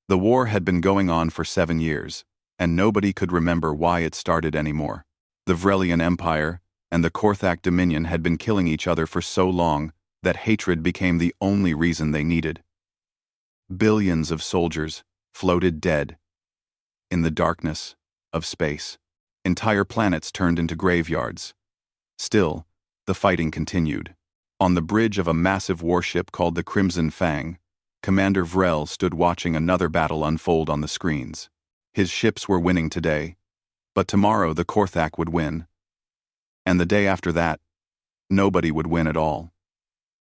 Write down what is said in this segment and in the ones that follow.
The war had been going on for 7 years, and nobody could remember why it started anymore. The Vrelian Empire and the Korthak Dominion had been killing each other for so long that hatred became the only reason they needed. Billions of soldiers floated dead in the darkness of space. Entire planets turned into graveyards. Still, the fighting continued. On the bridge of a massive warship called the Crimson Fang, Commander Vrel stood watching another battle unfold on the screens. His ships were winning today, but tomorrow the Korthak would win. And the day after that, nobody would win at all.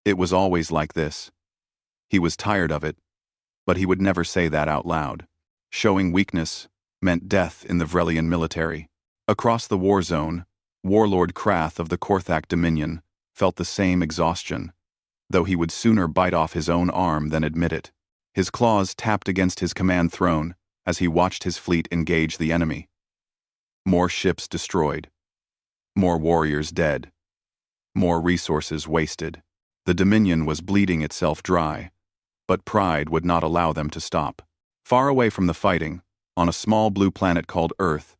It was always like this. He was tired of it, but he would never say that out loud. Showing weakness meant death in the Vrelian military. Across the war zone, Warlord Krath of the Korthak Dominion felt the same exhaustion, though he would sooner bite off his own arm than admit it. His claws tapped against his command throne as he watched his fleet engage the enemy. More ships destroyed. More warriors dead. More resources wasted. The Dominion was bleeding itself dry, but pride would not allow them to stop. Far away from the fighting, on a small blue planet called Earth,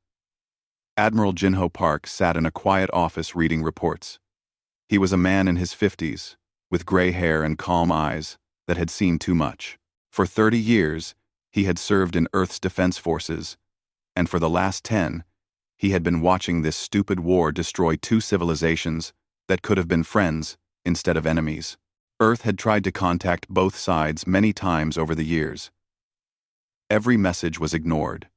Admiral Jinho Park sat in a quiet office reading reports. He was a man in his 50s, with gray hair and calm eyes that had seen too much. For 30 years, he had served in Earth's defense forces, and for the last 10, he had been watching this stupid war destroy 2 civilizations that could have been friends instead of enemies. Earth had tried to contact both sides many times over the years. Every message was ignored.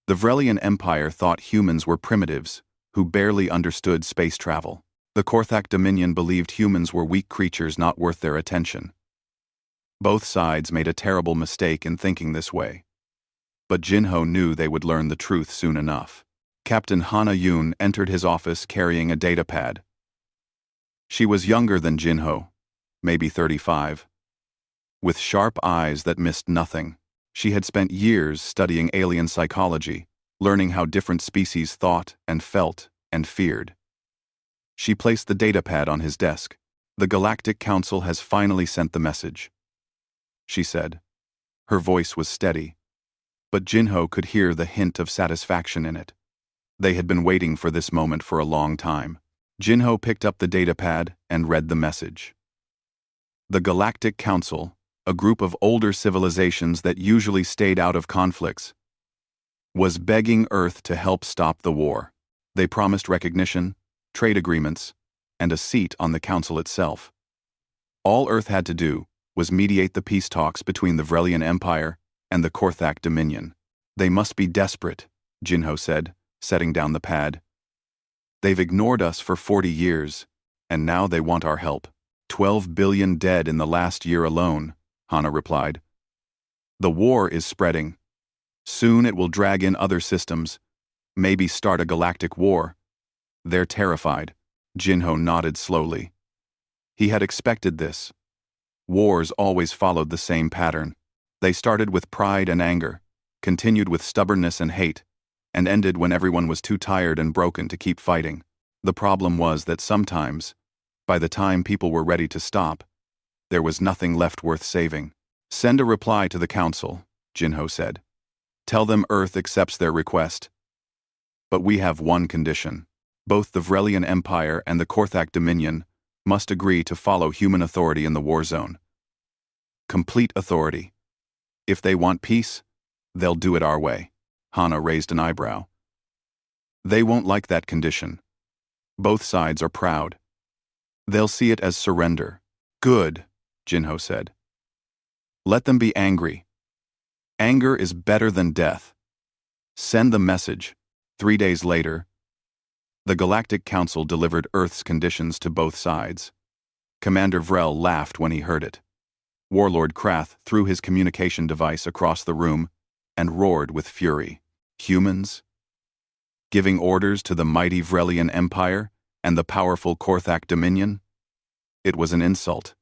The Vrelian Empire thought humans were primitives who barely understood space travel. The Korthak Dominion believed humans were weak creatures not worth their attention. Both sides made a terrible mistake in thinking this way. But Jinho knew they would learn the truth soon enough. Captain Hana Yoon entered his office carrying a datapad. She was younger than Jinho, maybe 35. With sharp eyes that missed nothing, she had spent years studying alien psychology, learning how different species thought and felt and feared. She placed the datapad on his desk. "The Galactic Council has finally sent the message," she said. Her voice was steady, but Jinho could hear the hint of satisfaction in it. They had been waiting for this moment for a long time. Jinho picked up the datapad and read the message. The Galactic Council, a group of older civilizations that usually stayed out of conflicts, was begging Earth to help stop the war. They promised recognition, trade agreements, and a seat on the council itself. All Earth had to do was mediate the peace talks between the Vrelian Empire and the Korthak Dominion. "They must be desperate," Jinho said, setting down the pad. "They've ignored us for 40 years, and now they want our help. 12 billion dead in the last year alone," Hana replied. "The war is spreading. Soon it will drag in other systems, maybe start a galactic war. They're terrified." Jinho nodded slowly. He had expected this. Wars always followed the same pattern. They started with pride and anger, continued with stubbornness and hate, and ended when everyone was too tired and broken to keep fighting. The problem was that sometimes, by the time people were ready to stop, there was nothing left worth saving. "Send a reply to the council," Jinho said. "Tell them Earth accepts their request. But we have one condition. Both the Vrelian Empire and the Korthak Dominion must agree to follow human authority in the war zone. Complete authority. If they want peace, they'll do it our way." Hana raised an eyebrow. "They won't like that condition. Both sides are proud. They'll see it as surrender." "Good," Jinho said. "Let them be angry. Anger is better than death. Send the message." 3 days later, the Galactic Council delivered Earth's conditions to both sides. Commander Vrel laughed when he heard it. Warlord Krath threw his communication device across the room and roared with fury. Humans? Giving orders to the mighty Vrelian Empire and the powerful Korthak Dominion? It was an insult.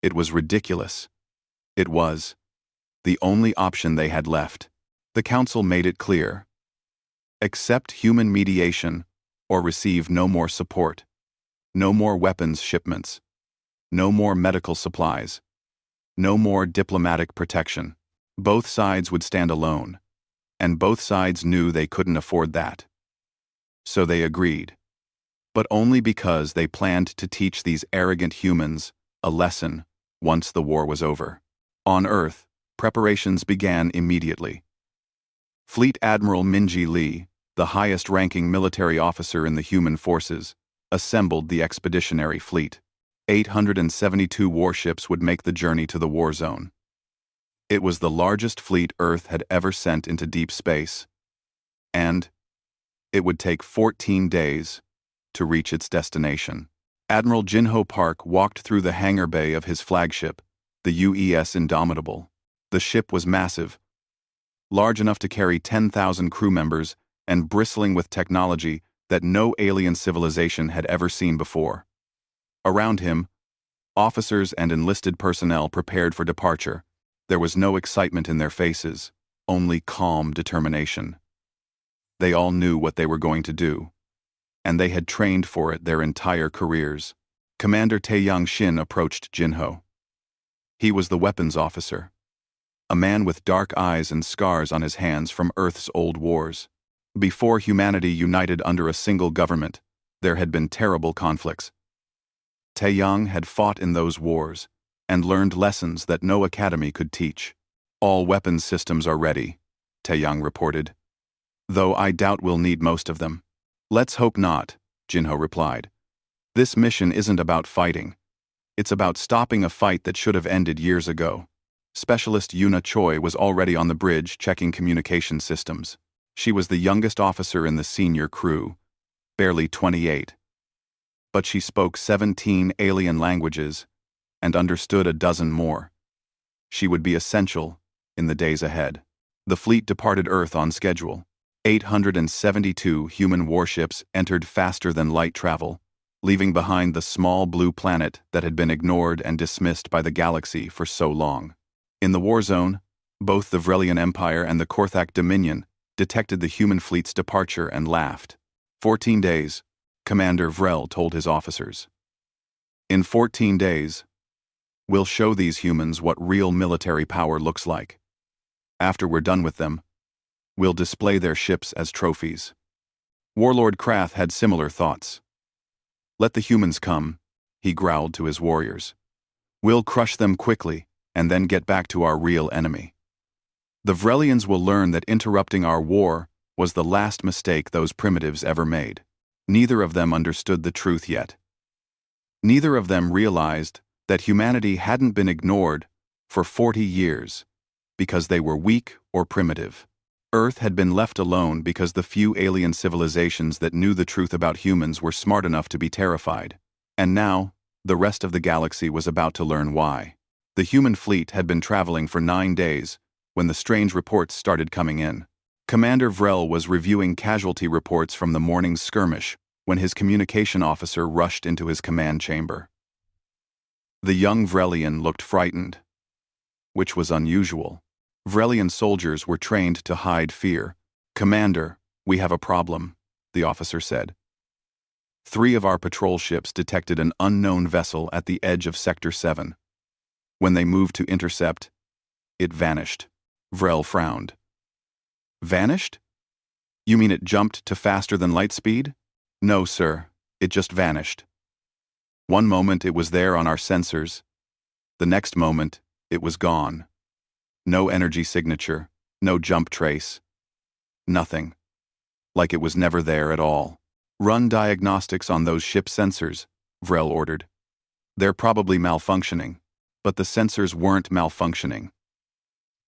It was ridiculous. It was the only option they had left. The Council made it clear. Accept human mediation or receive no more support, no more weapons shipments, no more medical supplies, no more diplomatic protection. Both sides would stand alone, and both sides knew they couldn't afford that. So they agreed, but only because they planned to teach these arrogant humans a lesson once the war was over. On Earth, preparations began immediately. Fleet Admiral Minji Lee, the highest-ranking military officer in the human forces, assembled the expeditionary fleet. 872 warships would make the journey to the war zone. It was the largest fleet Earth had ever sent into deep space, and it would take 14 days to reach its destination. Admiral Jinho Park walked through the hangar bay of his flagship, the UES Indomitable. The ship was massive, large enough to carry 10,000 crew members and bristling with technology that no alien civilization had ever seen before. Around him, officers and enlisted personnel prepared for departure. There was no excitement in their faces, only calm determination. They all knew what they were going to do, and they had trained for it their entire careers. Commander Taeyang Shin approached Jinho. He was the weapons officer, a man with dark eyes and scars on his hands from Earth's old wars. Before humanity united under a single government, there had been terrible conflicts. Taeyang had fought in those wars and learned lessons that no academy could teach. All weapons systems are ready, Taeyang reported, though I doubt we'll need most of them. Let's hope not, Jinho replied. This mission isn't about fighting. It's about stopping a fight that should have ended years ago. Specialist Yuna Choi was already on the bridge checking communication systems. She was the youngest officer in the senior crew, barely 28. But she spoke 17 alien languages and understood a dozen more. She would be essential in the days ahead. The fleet departed Earth on schedule. 872 human warships entered faster than light travel, leaving behind the small blue planet that had been ignored and dismissed by the galaxy for so long. In the war zone, both the Vrelian Empire and the Korthak Dominion detected the human fleet's departure and laughed. 14 days, Commander Vrel told his officers. In 14 days, we'll show these humans what real military power looks like. After we're done with them, we'll display their ships as trophies. Warlord Krath had similar thoughts. Let the humans come, he growled to his warriors. We'll crush them quickly and then get back to our real enemy. The Vrelians will learn that interrupting our war was the last mistake those primitives ever made. Neither of them understood the truth yet. Neither of them realized that humanity hadn't been ignored for 40 years because they were weak or primitive. Earth had been left alone because the few alien civilizations that knew the truth about humans were smart enough to be terrified. And now, the rest of the galaxy was about to learn why. The human fleet had been traveling for 9 days when the strange reports started coming in. Commander Vrel was reviewing casualty reports from the morning's skirmish when his communication officer rushed into his command chamber. The young Vrelian looked frightened, which was unusual. Vrelian soldiers were trained to hide fear. Commander, we have a problem, the officer said. 3 of our patrol ships detected an unknown vessel at the edge of Sector 7. When they moved to intercept, it vanished. Vrel frowned. Vanished? You mean it jumped to faster than light speed? No, sir, it just vanished. One moment it was there on our sensors. The next moment, it was gone. No energy signature, no jump trace. Nothing. Like it was never there at all. Run diagnostics on those ship sensors, Vrel ordered. They're probably malfunctioning, but the sensors weren't malfunctioning.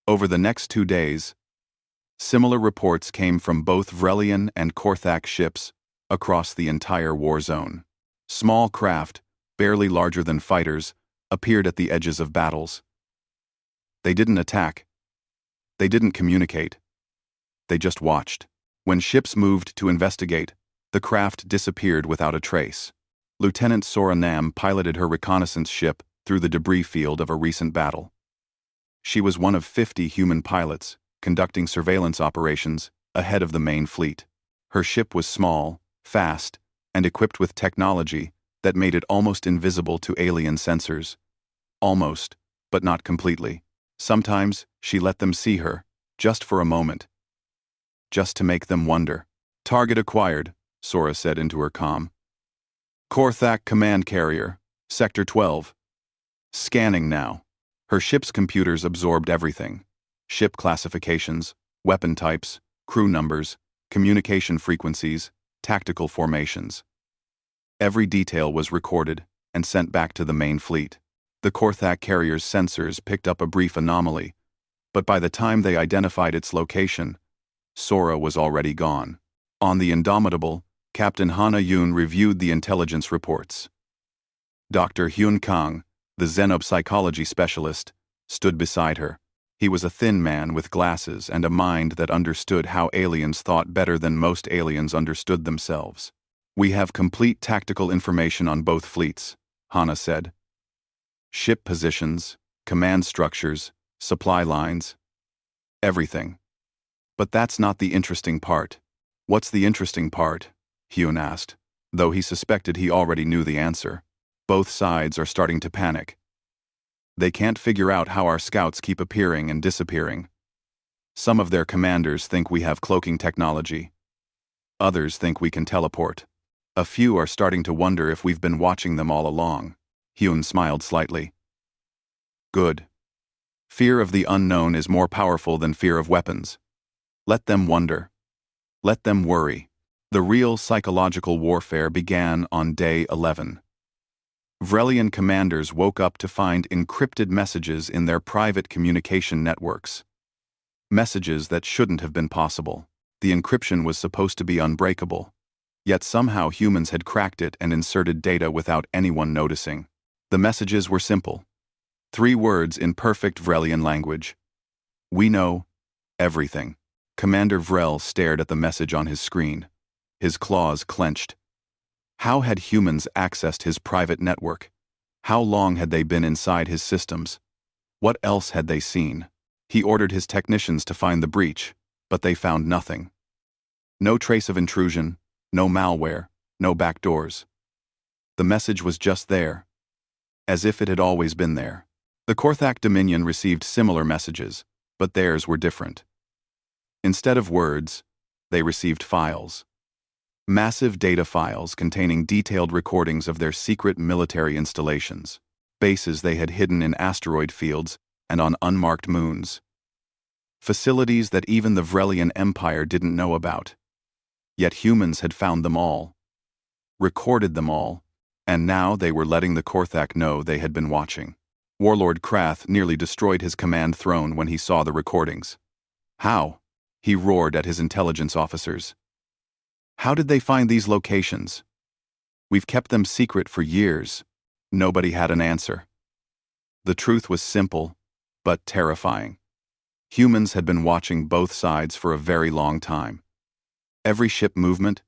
Over the next 2 days, similar reports came from both Vrelian and Korthak ships across the entire war zone. Small craft, barely larger than fighters, appeared at the edges of battles. They didn't attack. They didn't communicate. They just watched. When ships moved to investigate, the craft disappeared without a trace. Lieutenant Sora Nam piloted her reconnaissance ship through the debris field of a recent battle. She was one of 50 human pilots conducting surveillance operations ahead of the main fleet. Her ship was small, fast, and equipped with technology that made it almost invisible to alien sensors. Almost, but not completely. Sometimes, she let them see her, just for a moment. Just to make them wonder. Target acquired, Sora said into her comm. Korthak Command Carrier, Sector 12. Scanning now. Her ship's computers absorbed everything. Ship classifications, weapon types, crew numbers, communication frequencies, tactical formations. Every detail was recorded and sent back to the main fleet. The Korthak carrier's sensors picked up a brief anomaly, but by the time they identified its location, Sora was already gone. On the Indomitable, Captain Hana Yoon reviewed the intelligence reports. Dr. Hyun Kang, the xenopsychology specialist, stood beside her. He was a thin man with glasses and a mind that understood how aliens thought better than most aliens understood themselves. We have complete tactical information on both fleets, Hana said. Ship positions, command structures, supply lines. Everything. But that's not the interesting part. What's the interesting part? Hyun asked, though he suspected he already knew the answer. Both sides are starting to panic. They can't figure out how our scouts keep appearing and disappearing. Some of their commanders think we have cloaking technology. Others think we can teleport. A few are starting to wonder if we've been watching them all along. Hyun smiled slightly. Good. Fear of the unknown is more powerful than fear of weapons. Let them wonder. Let them worry. The real psychological warfare began on day 11. Vrelian commanders woke up to find encrypted messages in their private communication networks. Messages that shouldn't have been possible. The encryption was supposed to be unbreakable. Yet somehow humans had cracked it and inserted data without anyone noticing. The messages were simple. 3 words in perfect Vrelian language. We know everything. Commander Vrel stared at the message on his screen. His claws clenched. How had humans accessed his private network? How long had they been inside his systems? What else had they seen? He ordered his technicians to find the breach, but they found nothing. No trace of intrusion, no malware, no backdoors. The message was just there, as if it had always been there. The Korthak Dominion received similar messages, but theirs were different. Instead of words, they received files. Massive data files containing detailed recordings of their secret military installations, bases they had hidden in asteroid fields and on unmarked moons. Facilities that even the Vrelian Empire didn't know about. Yet humans had found them all, recorded them all, and now they were letting the Korthak know they had been watching. Warlord Krath nearly destroyed his command throne when he saw the recordings. How? He roared at his intelligence officers. How did they find these locations? We've kept them secret for years. Nobody had an answer. The truth was simple, but terrifying. Humans had been watching both sides for a very long time. Every ship movement,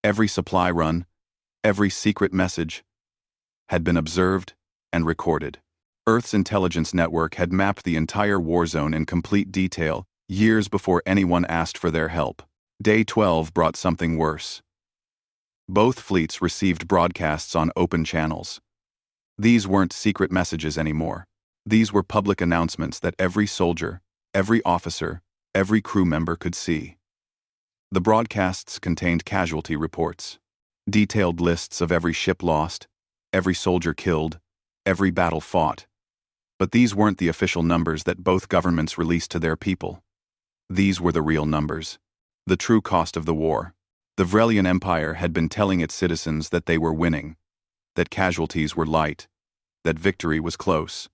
every supply run, every secret message had been observed and recorded. Earth's intelligence network had mapped the entire Warzone in complete detail years before anyone asked for their help. Day 12 brought something worse. Both fleets received broadcasts on open channels. These weren't secret messages anymore. These were public announcements that every soldier, every officer, every crew member could see. The broadcasts contained casualty reports, detailed lists of every ship lost, every soldier killed, every battle fought. But these weren't the official numbers that both governments released to their people. These were the real numbers. The true cost of the war. The Vrelian Empire had been telling its citizens that they were winning, that casualties were light, that victory was close.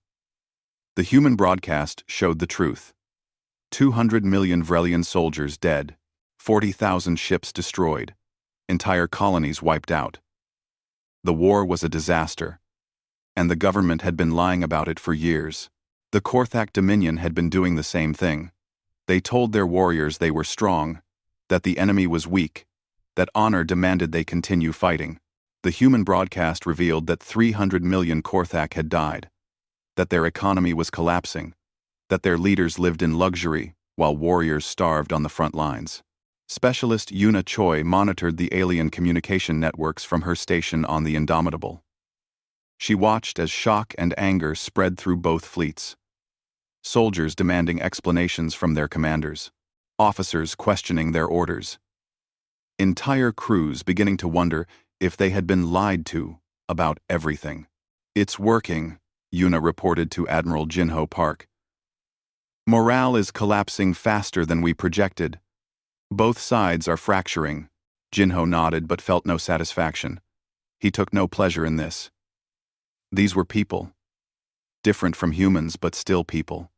The human broadcast showed the truth. 200 million Vrelian soldiers dead, 40,000 ships destroyed, entire colonies wiped out. The war was a disaster, and the government had been lying about it for years. The Korthak Dominion had been doing the same thing. They told their warriors they were strong, that the enemy was weak, that honor demanded they continue fighting. The human broadcast revealed that 300 million Korthak had died, that their economy was collapsing, that their leaders lived in luxury while warriors starved on the front lines. Specialist Yuna Choi monitored the alien communication networks from her station on the Indomitable. She watched as shock and anger spread through both fleets. soldiers demanding explanations from their commanders, officers questioning their orders, entire crews beginning to wonder if they had been lied to about everything. "It's working," Yuna reported to Admiral Jinho Park. "Morale is collapsing faster than we projected. Both sides are fracturing." Jinho nodded but felt no satisfaction. He took no pleasure in this. These were people. Different from humans, but still people.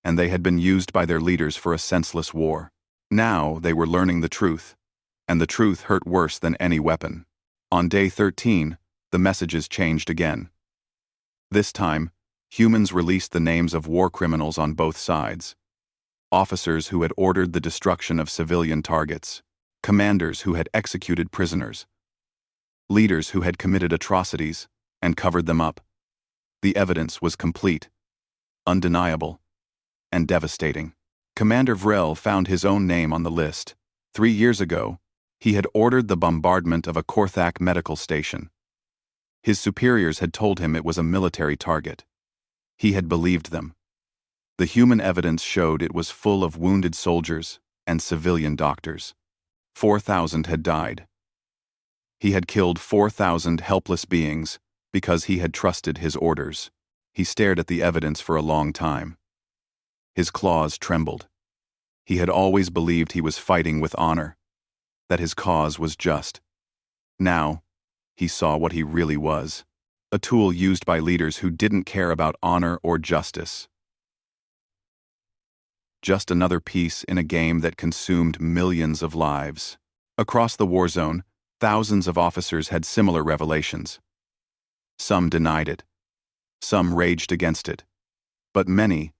And they had been used by their leaders for a senseless war. Now they were learning the truth. And the truth hurt worse than any weapon. On day 13, the messages changed again. This time, humans released the names of war criminals on both sides. Officers who had ordered the destruction of civilian targets. Commanders who had executed prisoners. Leaders who had committed atrocities and covered them up. The evidence was complete, undeniable, and devastating. Commander Vrel found his own name on the list. 3 years ago, he had ordered the bombardment of a Korthak medical station. His superiors had told him it was a military target. He had believed them. The human evidence showed it was full of wounded soldiers and civilian doctors. 4,000 had died. He had killed 4,000 helpless beings because he had trusted his orders. He stared at the evidence for a long time. His claws trembled. He had always believed he was fighting with honor, that his cause was just. Now, he saw what he really was, a tool used by leaders who didn't care about honor or justice. Just another piece in a game that consumed millions of lives. Across the war zone, thousands of officers had similar revelations. Some denied it. Some raged against it. But many,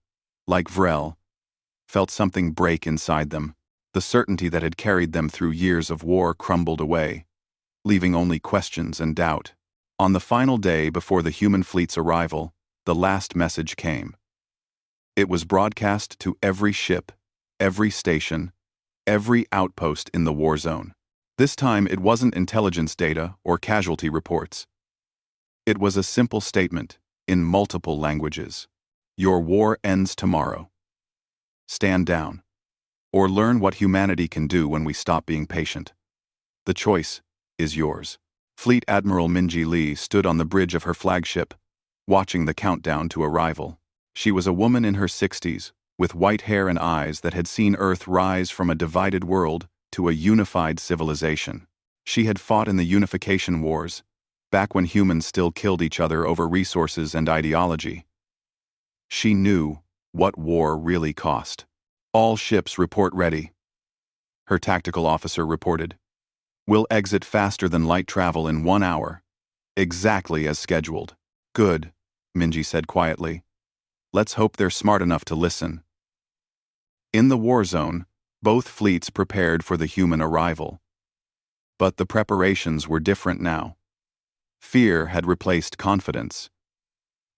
like Vrel, felt something break inside them. The certainty that had carried them through years of war crumbled away, leaving only questions and doubt. On the final day before the human fleet's arrival, the last message came. It was broadcast to every ship, every station, every outpost in the war zone. This time it wasn't intelligence data or casualty reports. It was a simple statement, in multiple languages. Your war ends tomorrow. Stand down. Or learn what humanity can do when we stop being patient. The choice is yours. Fleet Admiral Minji Lee stood on the bridge of her flagship, watching the countdown to arrival. She was a woman in her 60s, with white hair and eyes that had seen Earth rise from a divided world to a unified civilization. She had fought in the Unification Wars, back when humans still killed each other over resources and ideology. She knew what war really cost. "All ships report ready," her tactical officer reported. "We'll exit faster than light travel in 1 hour. Exactly as scheduled." "Good," Minji said quietly. "Let's hope they're smart enough to listen." In the war zone, both fleets prepared for the human arrival. But the preparations were different now. Fear had replaced confidence.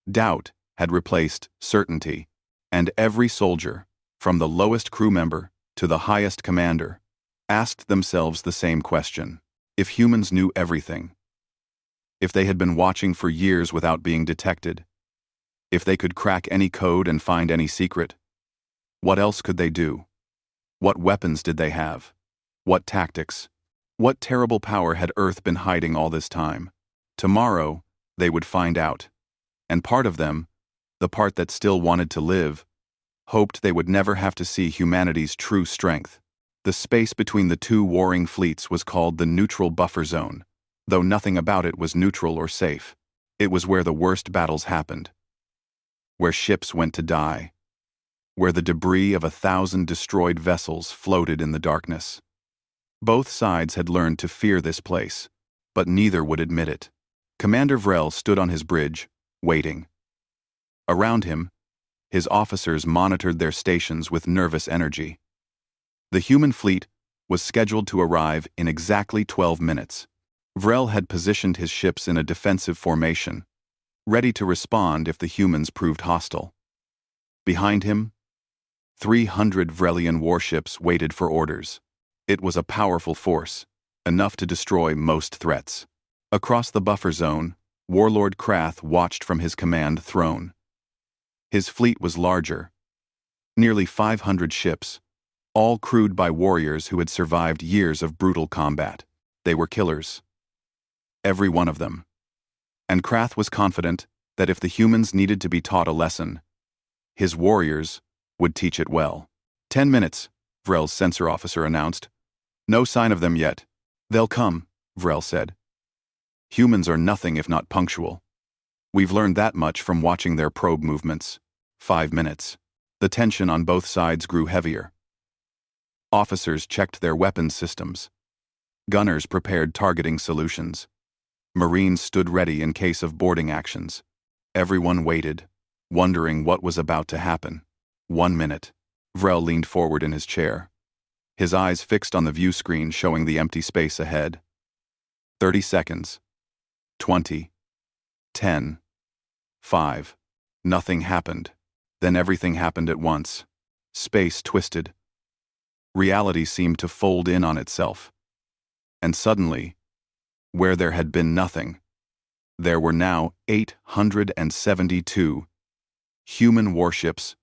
Doubt had replaced certainty. And every soldier, from the lowest crew member to the highest commander, asked themselves the same question. If humans knew everything, if they had been watching for years without being detected, if they could crack any code and find any secret, what else could they do? What weapons did they have? What tactics? What terrible power had Earth been hiding all this time? Tomorrow, they would find out. And part of them, the part that still wanted to live, hoped they would never have to see humanity's true strength. The space between the two warring fleets was called the neutral buffer zone, though nothing about it was neutral or safe. It was where the worst battles happened, where ships went to die, where the debris of 1,000 destroyed vessels floated in the darkness. Both sides had learned to fear this place, but neither would admit it. Commander Vrel stood on his bridge, waiting. Around him, his officers monitored their stations with nervous energy. The human fleet was scheduled to arrive in exactly 12 minutes. Vrel had positioned his ships in a defensive formation, ready to respond if the humans proved hostile. Behind him, 300 Vrelian warships waited for orders. It was a powerful force, enough to destroy most threats. Across the buffer zone, Warlord Krath watched from his command throne. His fleet was larger. Nearly 500 ships, all crewed by warriors who had survived years of brutal combat. They were killers. Every one of them. And Krath was confident that if the humans needed to be taught a lesson, his warriors would teach it well. 10 minutes, Vrel's sensor officer announced. No sign of them yet. They'll come, Vrel said. Humans are nothing if not punctual. We've learned that much from watching their probe movements. 5 minutes. The tension on both sides grew heavier. Officers checked their weapons systems. Gunners prepared targeting solutions. Marines stood ready in case of boarding actions. Everyone waited, wondering what was about to happen. 1 minute. Vrel leaned forward in his chair, his eyes fixed on the view screen showing the empty space ahead. 30 seconds. 20. 10. 5. Nothing happened. Then everything happened at once. Space twisted. Reality seemed to fold in on itself. And suddenly, where there had been nothing, there were now 872 human warships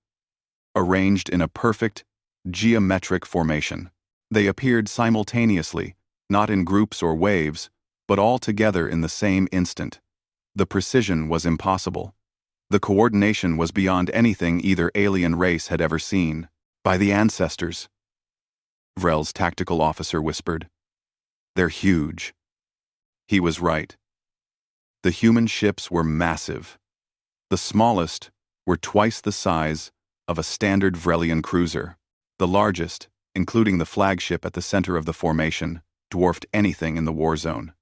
arranged in a perfect, geometric formation. They appeared simultaneously, not in groups or waves, but all together in the same instant. The precision was impossible. The coordination was beyond anything either alien race had ever seen. By the ancestors, Vrel's tactical officer whispered. They're huge. He was right. The human ships were massive. The smallest were twice the size of a standard Vrelian cruiser. The largest, including the flagship at the center of the formation, dwarfed anything in the war zone.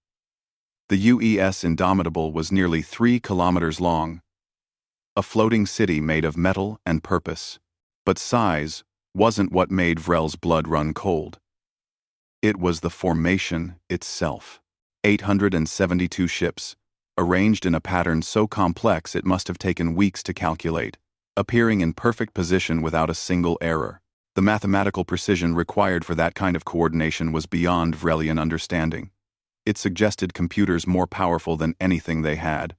The UES Indomitable was nearly 3 kilometers long, a floating city made of metal and purpose. But size wasn't what made Vrel's blood run cold. It was the formation itself. 872 ships, arranged in a pattern so complex it must have taken weeks to calculate, appearing in perfect position without a single error. The mathematical precision required for that kind of coordination was beyond Vrelian understanding. It suggested computers more powerful than anything they had,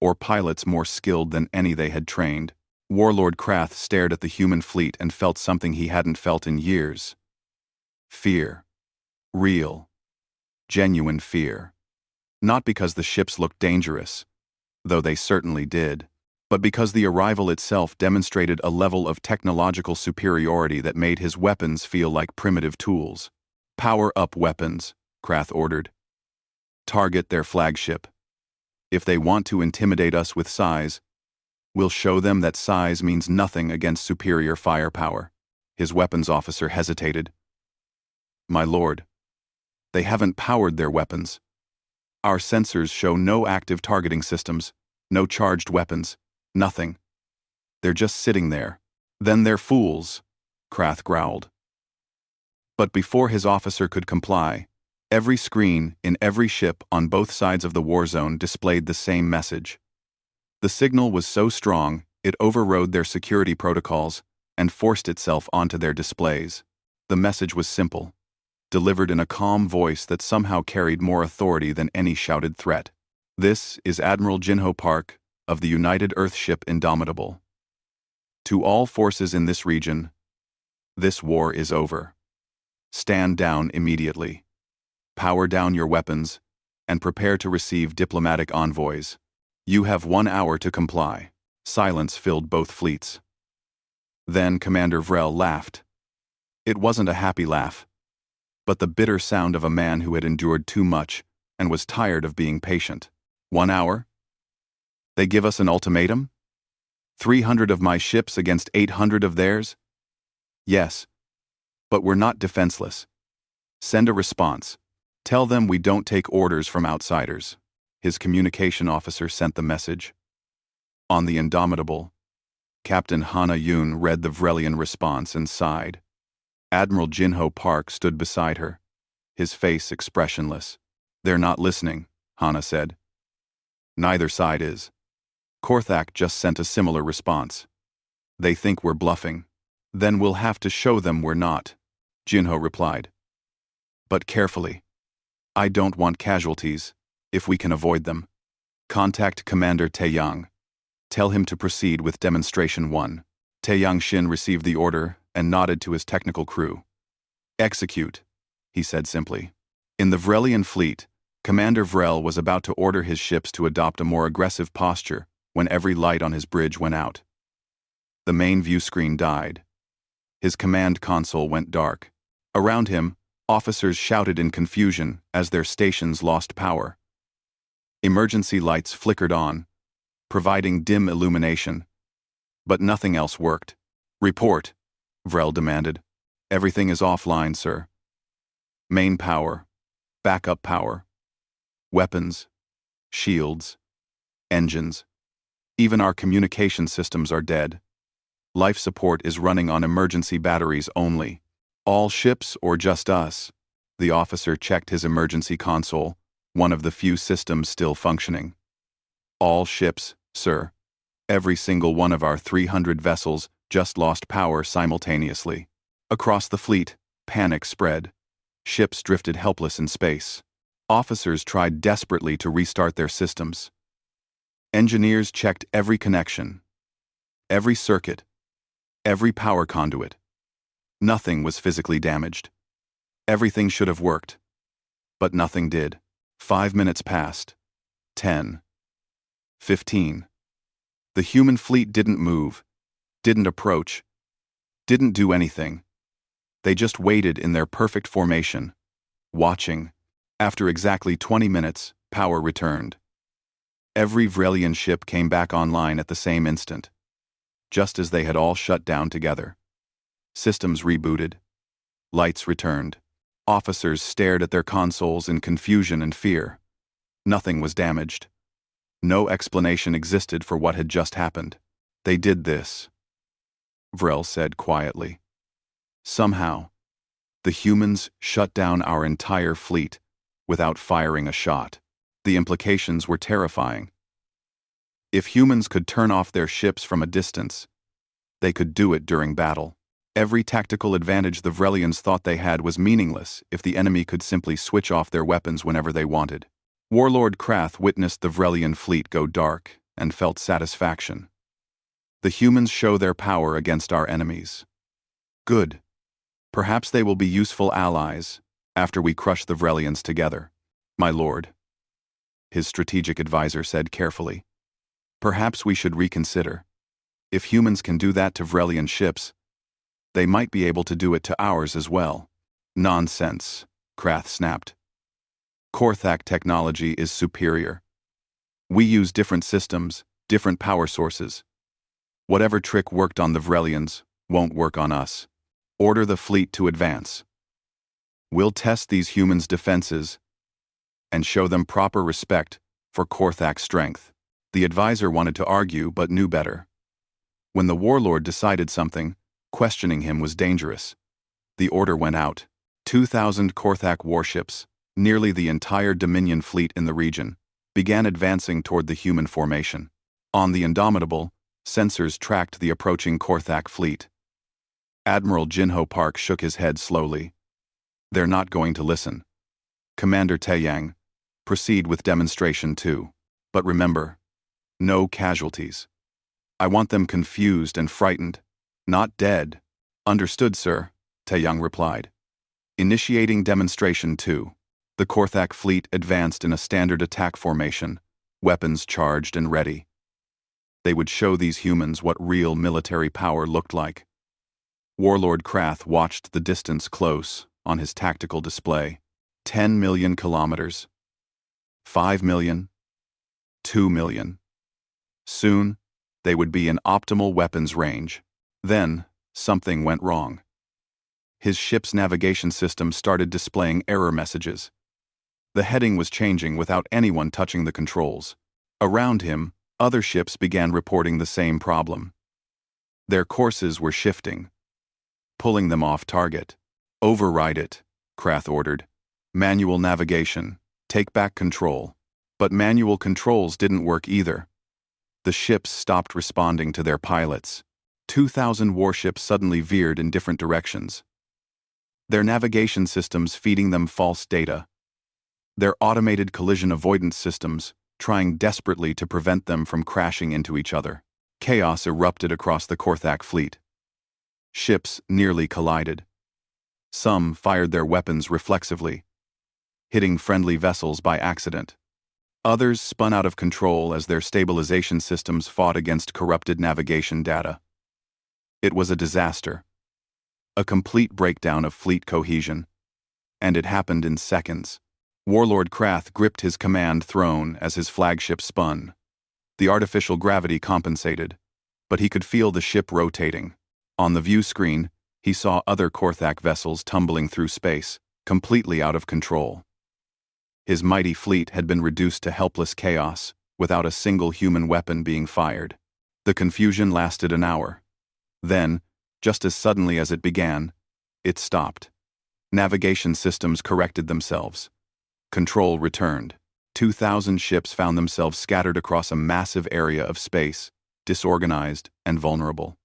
or pilots more skilled than any they had trained. Warlord Krath stared at the human fleet and felt something he hadn't felt in years. Fear. Real. Genuine fear. Not because the ships looked dangerous, though they certainly did, but because the arrival itself demonstrated a level of technological superiority that made his weapons feel like primitive tools. Power up weapons, Krath ordered. Target their flagship. If they want to intimidate us with size, we'll show them that size means nothing against superior firepower. His weapons officer hesitated. My lord, they haven't powered their weapons. Our sensors show no active targeting systems, no charged weapons, nothing. They're just sitting there. Then they're fools, Krath growled. But before his officer could comply, every screen in every ship on both sides of the war zone displayed the same message. The signal was so strong, it overrode their security protocols and forced itself onto their displays. The message was simple, delivered in a calm voice that somehow carried more authority than any shouted threat. This is Admiral Jinho Park of the United Earthship Indomitable. To all forces in this region, this war is over. Stand down immediately. Power down your weapons, and prepare to receive diplomatic envoys. You have 1 hour to comply. Silence filled both fleets. Then Commander Vrel laughed. It wasn't a happy laugh, but the bitter sound of a man who had endured too much and was tired of being patient. 1 hour? They give us an ultimatum? 300 of my ships against 800 of theirs? Yes, but we're not defenseless. Send a response. Tell them we don't take orders from outsiders. His communication officer sent the message. On the Indomitable, Captain Hana Yun read the Vrelian response and sighed. Admiral Jinho Park stood beside her, his face expressionless. They're not listening, Hana said. Neither side is. Korthak just sent a similar response. They think we're bluffing. Then we'll have to show them we're not, Jinho replied. But carefully. I don't want casualties, if we can avoid them. Contact Commander Taeyang. Tell him to proceed with Demonstration 1. Taeyang Shin received the order and nodded to his technical crew. Execute, he said simply. In the Vrelian fleet, Commander Vrel was about to order his ships to adopt a more aggressive posture when every light on his bridge went out. The main view screen died. His command console went dark. Around him, officers shouted in confusion as their stations lost power. Emergency lights flickered on, providing dim illumination. But nothing else worked. Report, Vrel demanded. Everything is offline, sir. Main power, backup power, weapons, shields, engines. Even our communication systems are dead. Life support is running on emergency batteries only. All ships or just us? The officer checked his emergency console, one of the few systems still functioning. All ships, sir. Every single one of our 300 vessels just lost power simultaneously. Across the fleet, panic spread. Ships drifted helpless in space. Officers tried desperately to restart their systems. Engineers checked every connection, every circuit, every power conduit. Nothing was physically damaged. Everything should have worked. But nothing did. 5 minutes passed. 10. 15. The human fleet didn't move, didn't approach, didn't do anything. They just waited in their perfect formation, watching. After exactly 20 minutes, power returned. Every Vrelian ship came back online at the same instant, just as they had all shut down together. Systems rebooted. Lights returned. Officers stared at their consoles in confusion and fear. Nothing was damaged. No explanation existed for what had just happened. They did this, Vrel said quietly. Somehow, the humans shut down our entire fleet without firing a shot. The implications were terrifying. If humans could turn off their ships from a distance, they could do it during battle. Every tactical advantage the Vrelians thought they had was meaningless if the enemy could simply switch off their weapons whenever they wanted. Warlord Krath witnessed the Vrelian fleet go dark and felt satisfaction. The humans show their power against our enemies. Good. Perhaps they will be useful allies after we crush the Vrelians together, my lord, his strategic advisor said carefully. Perhaps we should reconsider. If humans can do that to Vrelian ships, they might be able to do it to ours as well. Nonsense, Krath snapped. Korthak technology is superior. We use different systems, different power sources. Whatever trick worked on the Vrelians won't work on us. Order the fleet to advance. We'll test these humans' defenses and show them proper respect for Korthak's strength. The advisor wanted to argue but knew better. When the warlord decided something, questioning him was dangerous. The order went out. 2,000 Korthak warships, nearly the entire Dominion fleet in the region, began advancing toward the human formation. On the Indomitable, sensors tracked the approaching Korthak fleet. Admiral Jinho Park shook his head slowly. They're not going to listen. Commander Taeyang, proceed with Demonstration 2. But remember, no casualties. I want them confused and frightened, not dead. Understood, sir, Taeyang replied. Initiating Demonstration 2. The Korthak fleet advanced in a standard attack formation, weapons charged and ready. They would show these humans what real military power looked like. Warlord Krath watched the distance close on his tactical display. 10 million kilometers. 5 million. 2 million. Soon, they would be in optimal weapons range. Then, something went wrong. His ship's navigation system started displaying error messages. The heading was changing without anyone touching the controls. Around him, other ships began reporting the same problem. Their courses were shifting, pulling them off target. Override it, Krath ordered. Manual navigation. Take back control. But manual controls didn't work either. The ships stopped responding to their pilots. 2,000 warships suddenly veered in different directions. Their navigation systems feeding them false data. Their automated collision avoidance systems trying desperately to prevent them from crashing into each other. Chaos erupted across the Korthak fleet. Ships nearly collided. Some fired their weapons reflexively, hitting friendly vessels by accident. Others spun out of control as their stabilization systems fought against corrupted navigation data. It was a disaster. A complete breakdown of fleet cohesion. And it happened in seconds. Warlord Krath gripped his command throne as his flagship spun. The artificial gravity compensated, but he could feel the ship rotating. On the view screen, he saw other Korthak vessels tumbling through space, completely out of control. His mighty fleet had been reduced to helpless chaos, without a single human weapon being fired. The confusion lasted an hour. Then, just as suddenly as it began, it stopped. Navigation systems corrected themselves. Control returned. 2,000 ships found themselves scattered across a massive area of space, disorganized and vulnerable.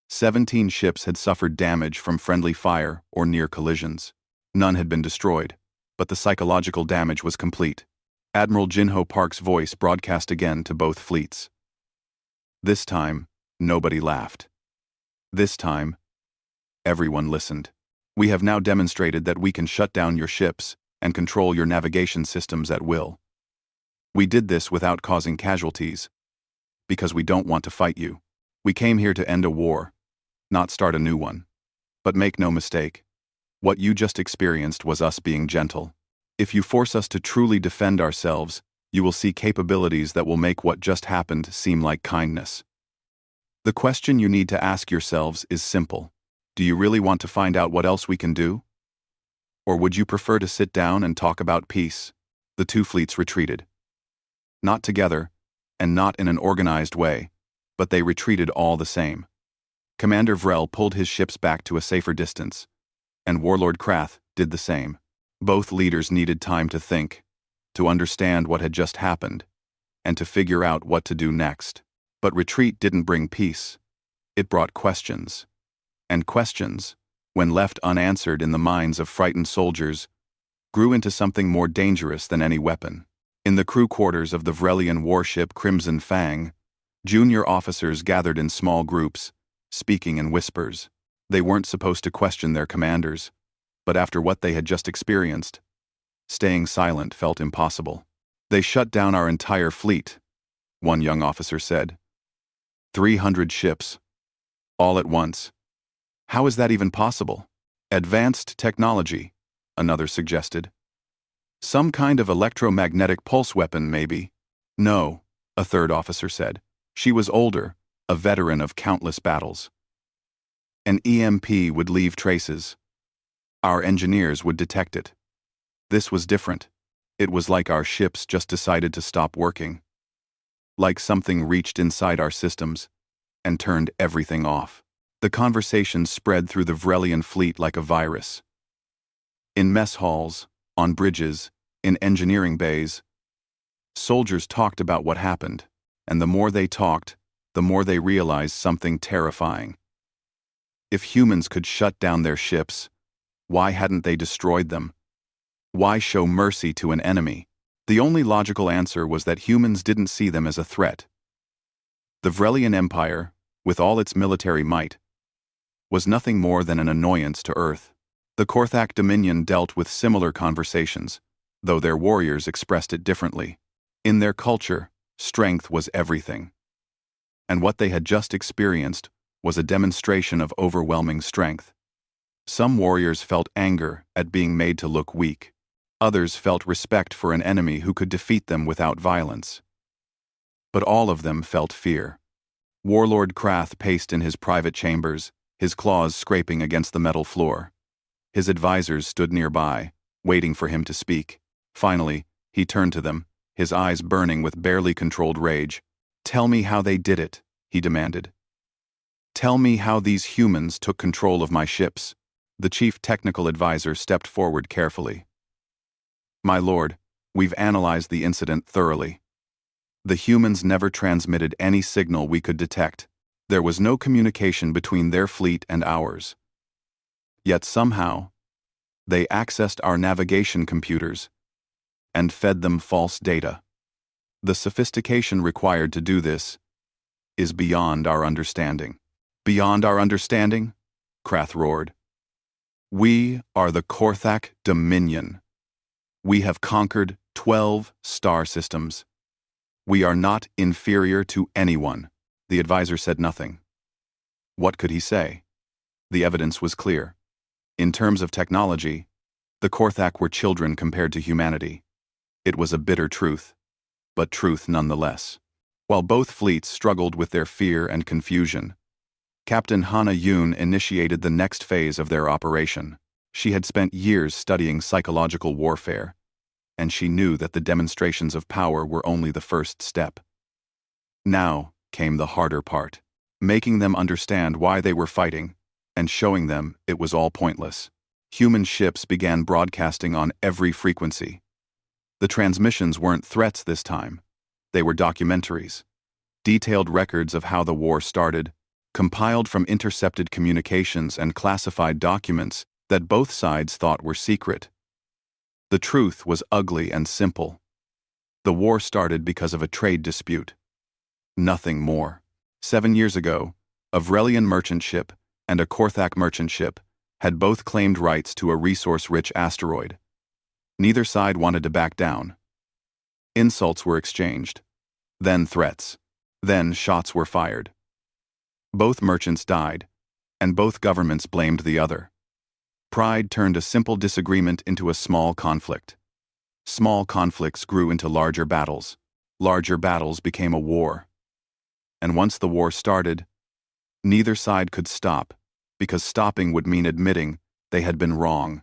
17 ships had suffered damage from friendly fire or near collisions. None had been destroyed, but the psychological damage was complete. Admiral Jinho Park's voice broadcast again to both fleets. This time, nobody laughed. This time, everyone listened. We have now demonstrated that we can shut down your ships and control your navigation systems at will. We did this without causing casualties, because we don't want to fight you. We came here to end a war, not start a new one. But make no mistake, what you just experienced was us being gentle. If you force us to truly defend ourselves, you will see capabilities that will make what just happened seem like kindness. The question you need to ask yourselves is simple. Do you really want to find out what else we can do? Or would you prefer to sit down and talk about peace? The two fleets retreated. Not together, and not in an organized way, but they retreated all the same. Commander Vrel pulled his ships back to a safer distance, and Warlord Krath did the same. Both leaders needed time to think, to understand what had just happened, and to figure out what to do next. But retreat didn't bring peace. It brought questions. And questions, when left unanswered in the minds of frightened soldiers, grew into something more dangerous than any weapon. In the crew quarters of the Vrelian warship Crimson Fang, junior officers gathered in small groups, speaking in whispers. They weren't supposed to question their commanders, but after what they had just experienced, staying silent felt impossible. They shut down our entire fleet, one young officer said. 300 ships, all at once. How is that even possible? Advanced technology, another suggested. Some kind of electromagnetic pulse weapon, maybe. No, a third officer said. She was older, a veteran of countless battles. An EMP would leave traces. Our engineers would detect it. This was different. It was like our ships just decided to stop working. Like something reached inside our systems and turned everything off. The conversation spread through the Vrelian fleet like a virus. In mess halls, on bridges, in engineering bays, soldiers talked about what happened, and the more they talked, the more they realized something terrifying. If humans could shut down their ships, why hadn't they destroyed them? Why show mercy to an enemy? The only logical answer was that humans didn't see them as a threat. The Vrelian Empire, with all its military might, was nothing more than an annoyance to Earth. The Korthak Dominion dealt with similar conversations, though their warriors expressed it differently. In their culture, strength was everything. And what they had just experienced was a demonstration of overwhelming strength. Some warriors felt anger at being made to look weak. Others felt respect for an enemy who could defeat them without violence. But all of them felt fear. Warlord Krath paced in his private chambers, his claws scraping against the metal floor. His advisors stood nearby, waiting for him to speak. Finally, he turned to them, his eyes burning with barely controlled rage. "Tell me how they did it," he demanded. "Tell me how these humans took control of my ships." The chief technical advisor stepped forward carefully. "My lord, we've analyzed the incident thoroughly. The humans never transmitted any signal we could detect. There was no communication between their fleet and ours. Yet somehow, they accessed our navigation computers and fed them false data. The sophistication required to do this is beyond our understanding. Beyond our understanding? Krath roared. We are the Korthak Dominion. We have conquered 12 star systems. We are not inferior to anyone. The advisor said nothing. What could he say? The evidence was clear. In terms of technology, the Korthak were children compared to humanity. It was a bitter truth, but truth nonetheless. While both fleets struggled with their fear and confusion, Captain Hana Yoon initiated the next phase of their operation. She had spent years studying psychological warfare, and she knew that the demonstrations of power were only the first step. Now came the harder part, making them understand why they were fighting, and showing them it was all pointless. Human ships began broadcasting on every frequency. The transmissions weren't threats this time. They were documentaries, detailed records of how the war started, compiled from intercepted communications and classified documents that both sides thought were secret. The truth was ugly and simple. The war started because of a trade dispute. Nothing more. 7 years ago, a Vrelian merchant ship and a Korthak merchant ship had both claimed rights to a resource-rich asteroid. Neither side wanted to back down. Insults were exchanged, then threats, then shots were fired. Both merchants died, and both governments blamed the other. Pride turned a simple disagreement into a small conflict. Small conflicts grew into larger battles. Larger battles became a war. And once the war started, neither side could stop, because stopping would mean admitting they had been wrong.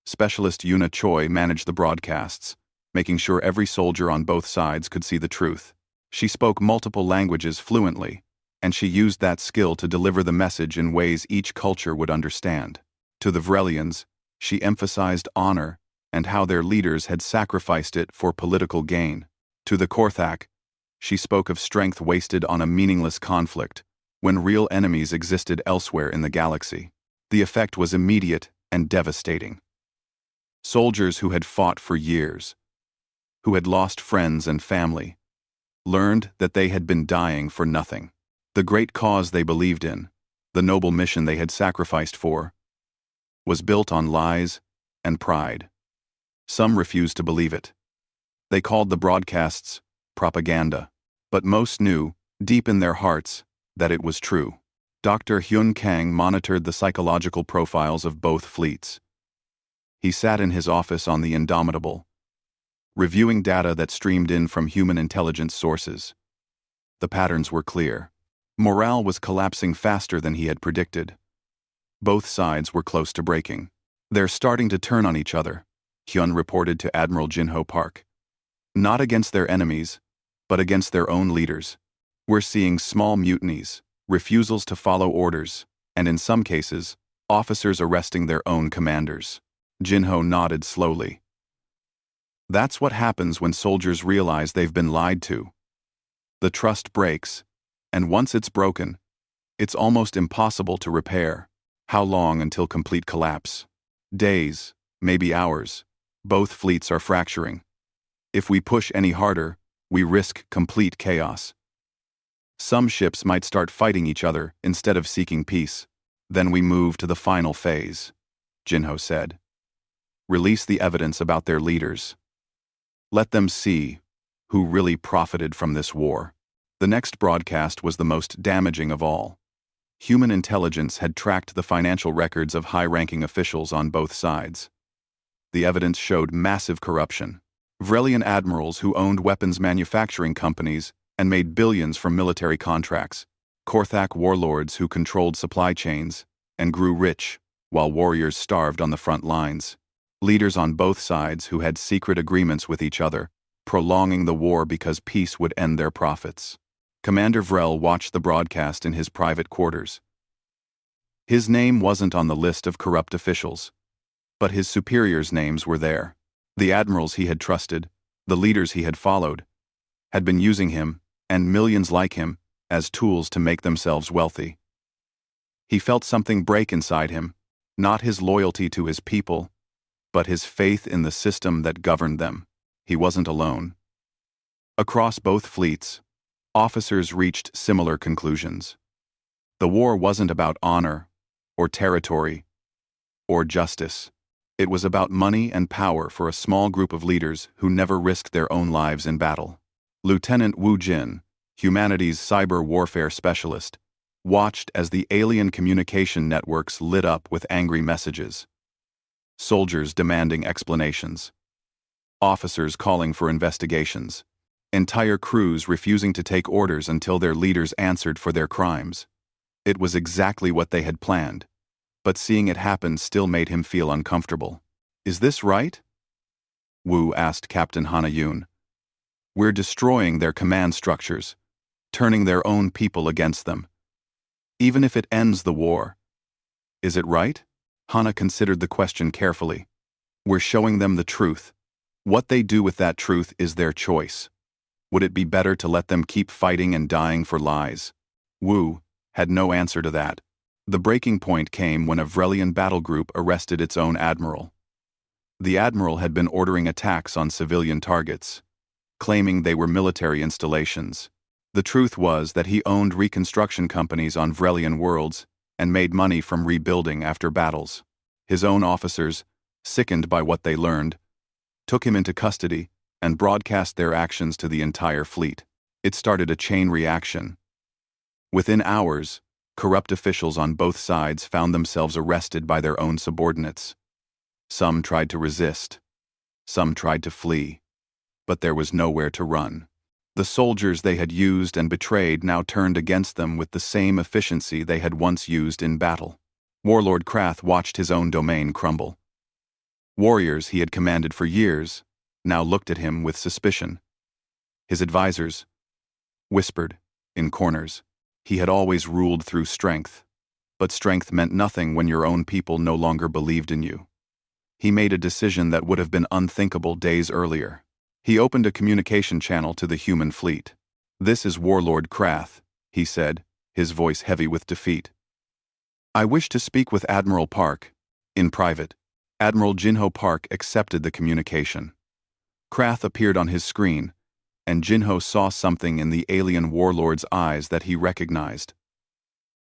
Specialist Yuna Choi managed the broadcasts, making sure every soldier on both sides could see the truth. She spoke multiple languages fluently, and she used that skill to deliver the message in ways each culture would understand. To the Vrelians, she emphasized honor and how their leaders had sacrificed it for political gain. To the Korthak, she spoke of strength wasted on a meaningless conflict, when real enemies existed elsewhere in the galaxy. The effect was immediate and devastating. Soldiers who had fought for years, who had lost friends and family, learned that they had been dying for nothing. The great cause they believed in, the noble mission they had sacrificed for, was built on lies and pride. Some refused to believe it. They called the broadcasts propaganda, but most knew, deep in their hearts, that it was true. Dr. Hyun Kang monitored the psychological profiles of both fleets. He sat in his office on the Indomitable, reviewing data that streamed in from human intelligence sources. The patterns were clear. Morale was collapsing faster than he had predicted. Both sides were close to breaking. They're starting to turn on each other, Hyun reported to Admiral Jinho Park. Not against their enemies, but against their own leaders. We're seeing small mutinies, refusals to follow orders, and in some cases, officers arresting their own commanders. Jinho nodded slowly. That's what happens when soldiers realize they've been lied to. The trust breaks, and once it's broken, it's almost impossible to repair. How long until complete collapse? Days, maybe hours. Both fleets are fracturing. If we push any harder, we risk complete chaos. Some ships might start fighting each other instead of seeking peace. Then we move to the final phase, Jinho said. Release the evidence about their leaders. Let them see who really profited from this war. The next broadcast was the most damaging of all. Human intelligence had tracked the financial records of high-ranking officials on both sides. The evidence showed massive corruption. Vrelian admirals who owned weapons manufacturing companies and made billions from military contracts. Korthak warlords who controlled supply chains and grew rich, while warriors starved on the front lines. Leaders on both sides who had secret agreements with each other, prolonging the war because peace would end their profits. Commander Vrel watched the broadcast in his private quarters. His name wasn't on the list of corrupt officials, but his superiors' names were there. The admirals he had trusted, the leaders he had followed, had been using him, and millions like him, as tools to make themselves wealthy. He felt something break inside him, not his loyalty to his people, but his faith in the system that governed them. He wasn't alone. Across both fleets, Officers reached similar conclusions. The war wasn't about honor, or territory, or justice. It was about money and power for a small group of leaders who never risked their own lives in battle. Lieutenant Wu Jin, humanity's cyber warfare specialist, watched as the alien communication networks lit up with angry messages. Soldiers demanding explanations. Officers calling for investigations. Entire crews refusing to take orders until their leaders answered for their crimes. It was exactly what they had planned, but seeing it happen still made him feel uncomfortable. Is this right? Wu asked Captain Hanayun. We're destroying their command structures, turning their own people against them. Even if it ends the war. Is it right? Hana considered the question carefully. We're showing them the truth. What they do with that truth is their choice. Would it be better to let them keep fighting and dying for lies? Wu had no answer to that. The breaking point came when a Vrelian battle group arrested its own admiral. The admiral had been ordering attacks on civilian targets, claiming they were military installations. The truth was that he owned reconstruction companies on Vrelian worlds and made money from rebuilding after battles. His own officers, sickened by what they learned, took him into custody and broadcast their actions to the entire fleet. It started a chain reaction. Within hours, corrupt officials on both sides found themselves arrested by their own subordinates. Some tried to resist. Some tried to flee. But there was nowhere to run. The soldiers they had used and betrayed now turned against them with the same efficiency they had once used in battle. Warlord Krath watched his own domain crumble. Warriors he had commanded for years now looked at him with suspicion. His advisors whispered, in corners, he had always ruled through strength, but strength meant nothing when your own people no longer believed in you. He made a decision that would have been unthinkable days earlier. He opened a communication channel to the human fleet. This is Warlord Krath, he said, his voice heavy with defeat. I wish to speak with Admiral Park. In private, Admiral Jinho Park accepted the communication. Krath appeared on his screen, and Jinho saw something in the alien warlord's eyes that he recognized.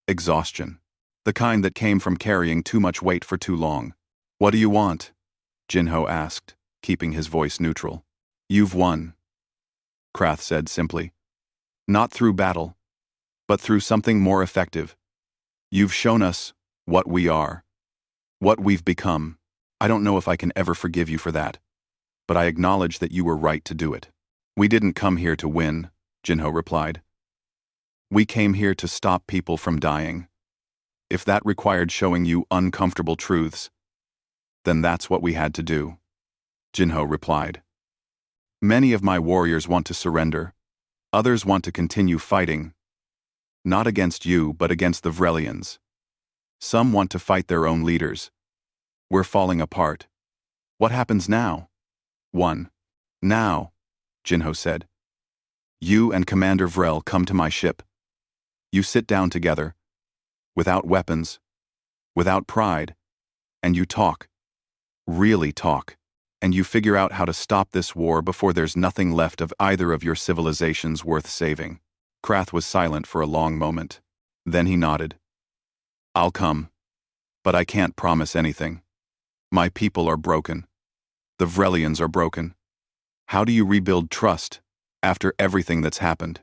Exhaustion. The kind that came from carrying too much weight for too long. What do you want? Jinho asked, keeping his voice neutral. You've won, Krath said simply. Not through battle, but through something more effective. You've shown us what we are, what we've become. I don't know if I can ever forgive you for that, but I acknowledge that you were right to do it. We didn't come here to win, Jinho replied. We came here to stop people from dying. If that required showing you uncomfortable truths, then that's what we had to do, Jinho replied. Many of my warriors want to surrender. Others want to continue fighting. Not against you, but against the Vrelians. Some want to fight their own leaders. We're falling apart. What happens now? 1. Now, Jinho said. You and Commander Vrel come to my ship. You sit down together, without weapons, without pride, and you talk. Really talk. And you figure out how to stop this war before there's nothing left of either of your civilizations worth saving. Krath was silent for a long moment. Then he nodded. I'll come. But I can't promise anything. My people are broken. The Vrelians are broken. How do you rebuild trust after everything that's happened?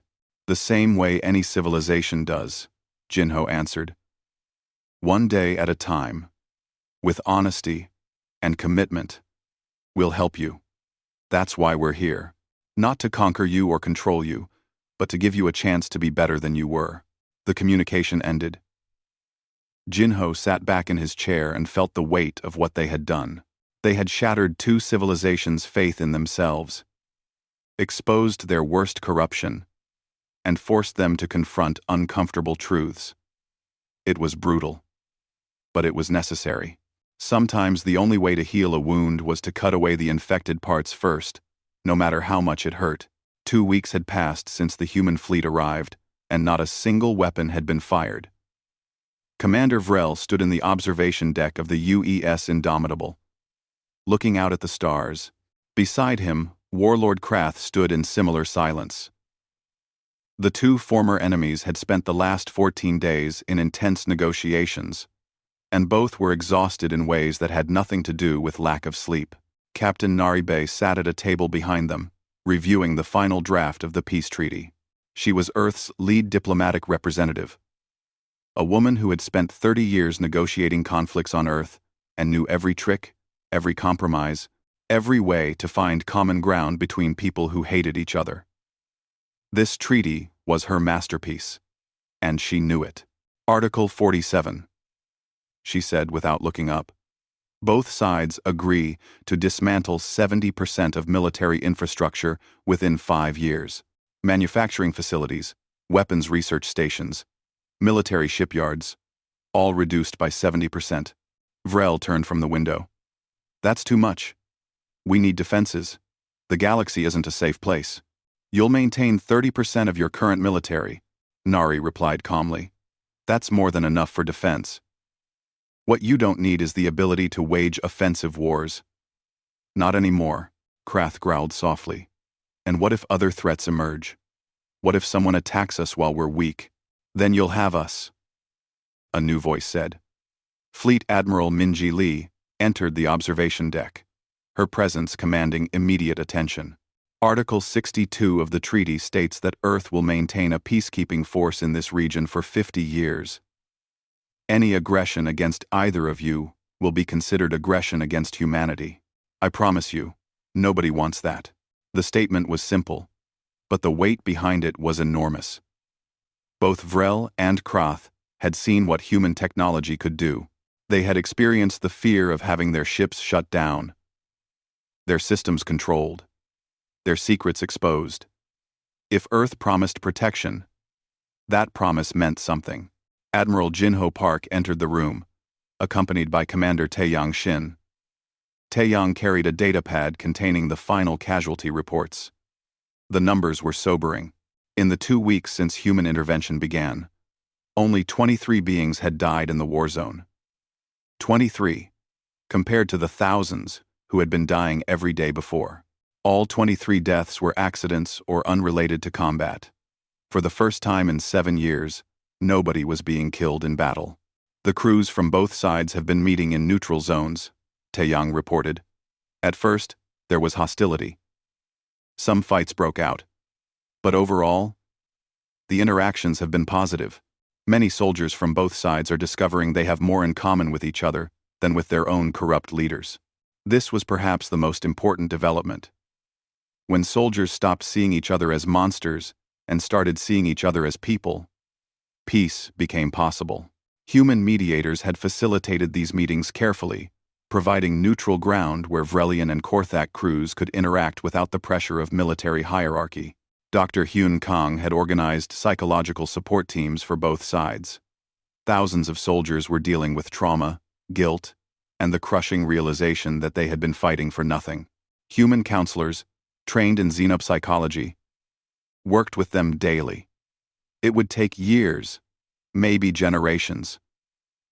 The same way any civilization does, Jinho answered. One day at a time, with honesty and commitment. We'll help you. That's why we're here. Not to conquer you or control you, but to give you a chance to be better than you were. The communication ended. Jinho sat back in his chair and felt the weight of what they had done. They had shattered two civilizations' faith in themselves, exposed their worst corruption, and forced them to confront uncomfortable truths. It was brutal, but it was necessary. Sometimes the only way to heal a wound was to cut away the infected parts first, no matter how much it hurt. 2 weeks had passed since the human fleet arrived, and not a single weapon had been fired. Commander Vrel stood in the observation deck of the UES Indomitable, looking out at the stars. Beside him, Warlord Krath stood in similar silence. The two former enemies had spent the last 14 days in intense negotiations, and both were exhausted in ways that had nothing to do with lack of sleep. Captain Naribe sat at a table behind them, reviewing the final draft of the peace treaty. She was Earth's lead diplomatic representative, a woman who had spent 30 years negotiating conflicts on Earth and knew every trick, every compromise, every way to find common ground between people who hated each other. This treaty was her masterpiece, and she knew it. Article 47. She said without looking up. Both sides agree to dismantle 70% of military infrastructure within 5 years. Manufacturing facilities, weapons research stations, military shipyards, all reduced by 70%. Vrel turned from the window. That's too much. We need defenses. The galaxy isn't a safe place. You'll maintain 30% of your current military, Nari replied calmly. That's more than enough for defense. What you don't need is the ability to wage offensive wars. Not anymore, Krath growled softly. And what if other threats emerge? What if someone attacks us while we're weak? Then you'll have us. A new voice said. Fleet Admiral Minji Lee entered the observation deck, her presence commanding immediate attention. Article 62 of the treaty states that Earth will maintain a peacekeeping force in this region for 50 years. Any aggression against either of you will be considered aggression against humanity. I promise you, nobody wants that. The statement was simple, but the weight behind it was enormous. Both Vrel and Krath had seen what human technology could do. They had experienced the fear of having their ships shut down, their systems controlled, their secrets exposed. If Earth promised protection, that promise meant something. Admiral Jinho Park entered the room, accompanied by Commander Taeyang Shin. Taeyang carried a datapad containing the final casualty reports. The numbers were sobering. In the 2 weeks since human intervention began, only 23 beings had died in the war zone. 23, compared to the thousands who had been dying every day before. All 23 deaths were accidents or unrelated to combat. For the first time in 7 years, nobody was being killed in battle. The crews from both sides have been meeting in neutral zones, Taeyang reported. At first, there was hostility. Some fights broke out. But overall, the interactions have been positive. Many soldiers from both sides are discovering they have more in common with each other than with their own corrupt leaders. This was perhaps the most important development. When soldiers stopped seeing each other as monsters and started seeing each other as people, peace became possible. Human mediators had facilitated these meetings carefully, providing neutral ground where Vrelian and Korthak crews could interact without the pressure of military hierarchy. Dr. Hyun Kang had organized psychological support teams for both sides. Thousands of soldiers were dealing with trauma, guilt, and the crushing realization that they had been fighting for nothing. Human counselors, trained in xenopsychology, worked with them daily. It would take years, maybe generations,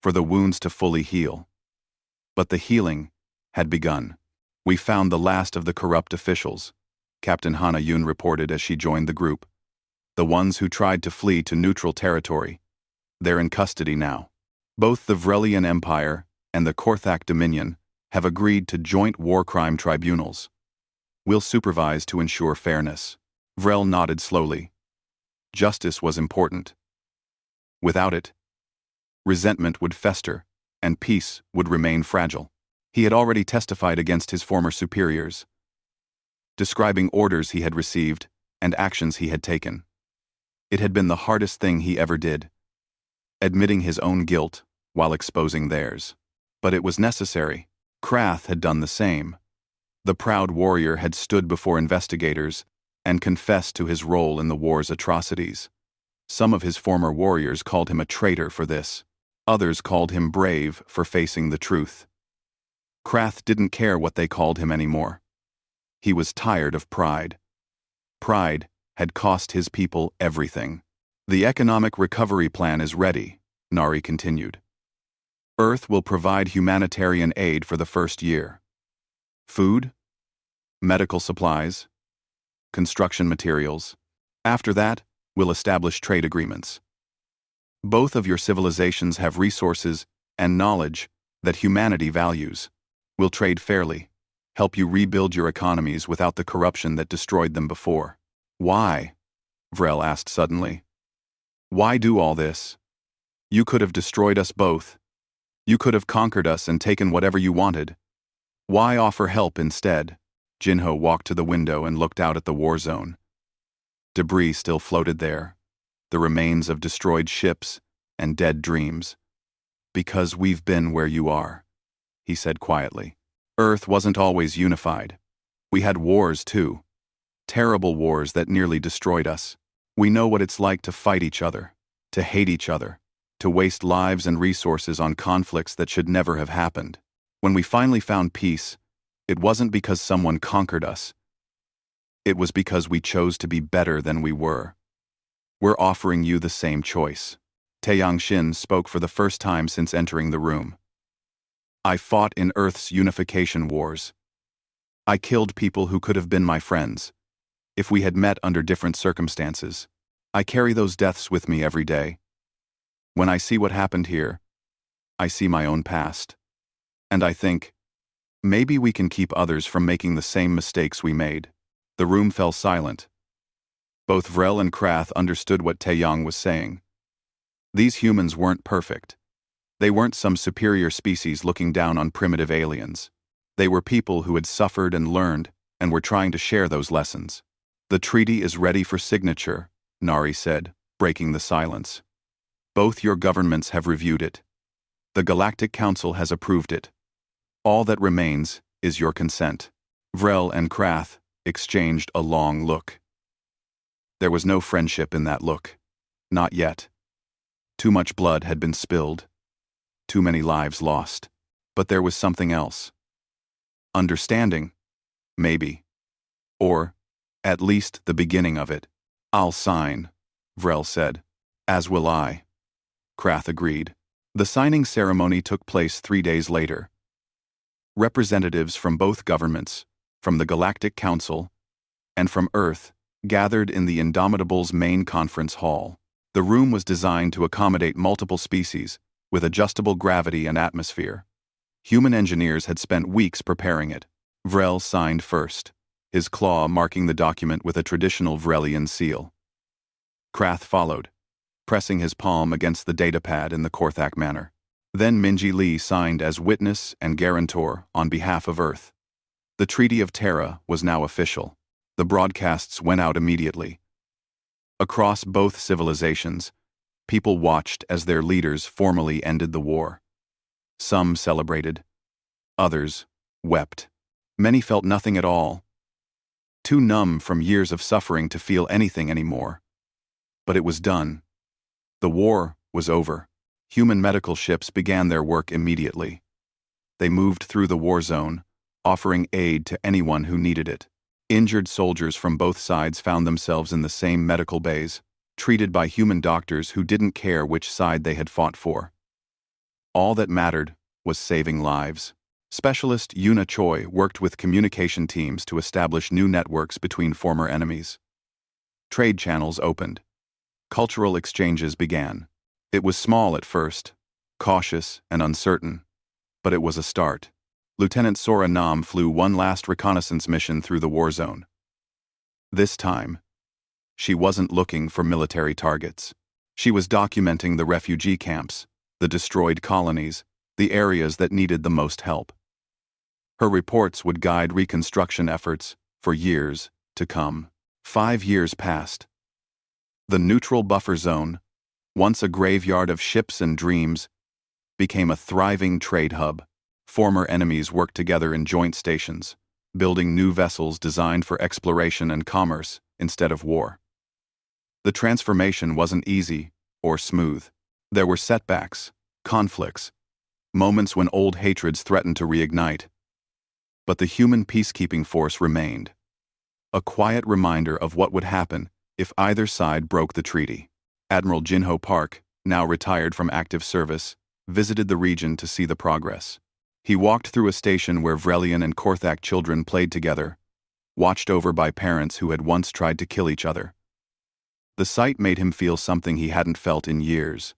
for the wounds to fully heal. But the healing had begun. We found the last of the corrupt officials, Captain Hana Yoon reported as she joined the group. The ones who tried to flee to neutral territory. They're in custody now. Both the Vrelian Empire and the Korthak Dominion have agreed to joint war crime tribunals. We'll supervise to ensure fairness. Vrel nodded slowly. Justice was important. Without it, resentment would fester, and peace would remain fragile. He had already testified against his former superiors, describing orders he had received and actions he had taken. It had been the hardest thing he ever did, admitting his own guilt while exposing theirs. But it was necessary. Krath had done the same. The proud warrior had stood before investigators and confessed to his role in the war's atrocities. Some of his former warriors called him a traitor for this. Others called him brave for facing the truth. Krath didn't care what they called him anymore. He was tired of pride. Pride had cost his people everything. The economic recovery plan is ready, Nari continued. Earth will provide humanitarian aid for the first year. Food, medical supplies, construction materials. After that, We'll establish trade agreements. Both of your civilizations have resources and knowledge that humanity values. We'll trade fairly, help you rebuild your economies without the corruption that destroyed them before. Why? Vrel asked suddenly. Why do all this? You could have destroyed us both. You could have conquered us and taken whatever you wanted. Why offer help instead? Jinho walked to the window and looked out at the war zone. Debris still floated there, the remains of destroyed ships and dead dreams. Because we've been where you are, he said quietly. Earth wasn't always unified. We had wars too. Terrible wars that nearly destroyed us. We know what it's like to fight each other, to hate each other, to waste lives and resources on conflicts that should never have happened. When we finally found peace, it wasn't because someone conquered us. It was because we chose to be better than we were. We're offering you the same choice. Taeyang Xin spoke for the first time since entering the room. I fought in Earth's unification wars. I killed people who could have been my friends, if we had met under different circumstances. I carry those deaths with me every day. When I see what happened here, I see my own past. And I think, maybe we can keep others from making the same mistakes we made. The room fell silent. Both Vrel and Krath understood what Taeyang was saying. These humans weren't perfect. They weren't some superior species looking down on primitive aliens. They were people who had suffered and learned, and were trying to share those lessons. The treaty is ready for signature, Nari said, breaking the silence. Both your governments have reviewed it. The Galactic Council has approved it. All that remains is your consent. Vrel and Krath exchanged a long look. There was no friendship in that look. Not yet. Too much blood had been spilled. Too many lives lost. But there was something else. Understanding? Maybe. Or, at least the beginning of it. I'll sign, Vrel said. As will I. Krath agreed. The signing ceremony took place 3 days later. Representatives from both governments, from the Galactic Council, and from Earth, gathered in the Indomitable's main conference hall. The room was designed to accommodate multiple species, with adjustable gravity and atmosphere. Human engineers had spent weeks preparing it. Vrel signed first, his claw marking the document with a traditional Vrelian seal. Krath followed, pressing his palm against the datapad in the Korthak manner. Then Minji Li signed as witness and guarantor on behalf of Earth. The Treaty of Terra was now official. The broadcasts went out immediately. Across both civilizations, people watched as their leaders formally ended the war. Some celebrated. Others wept. Many felt nothing at all. Too numb from years of suffering to feel anything anymore. But it was done. The war was over. Human medical ships began their work immediately. They moved through the war zone, offering aid to anyone who needed it. Injured soldiers from both sides found themselves in the same medical bays, treated by human doctors who didn't care which side they had fought for. All that mattered was saving lives. Specialist Yuna Choi worked with communication teams to establish new networks between former enemies. Trade channels opened. Cultural exchanges began. It was small at first, cautious and uncertain, but it was a start. Lieutenant Sora Nam flew one last reconnaissance mission through the war zone. This time, she wasn't looking for military targets. She was documenting the refugee camps, the destroyed colonies, the areas that needed the most help. Her reports would guide reconstruction efforts for years to come. 5 years passed. The neutral buffer zone, once a graveyard of ships and dreams, became a thriving trade hub. Former enemies worked together in joint stations, building new vessels designed for exploration and commerce instead of war. The transformation wasn't easy or smooth. There were setbacks, conflicts, moments when old hatreds threatened to reignite. But the human peacekeeping force remained, a quiet reminder of what would happen if either side broke the treaty. Admiral Jinho Park, now retired from active service, visited the region to see the progress. He walked through a station where Vrelian and Korthak children played together, watched over by parents who had once tried to kill each other. The sight made him feel something he hadn't felt in years.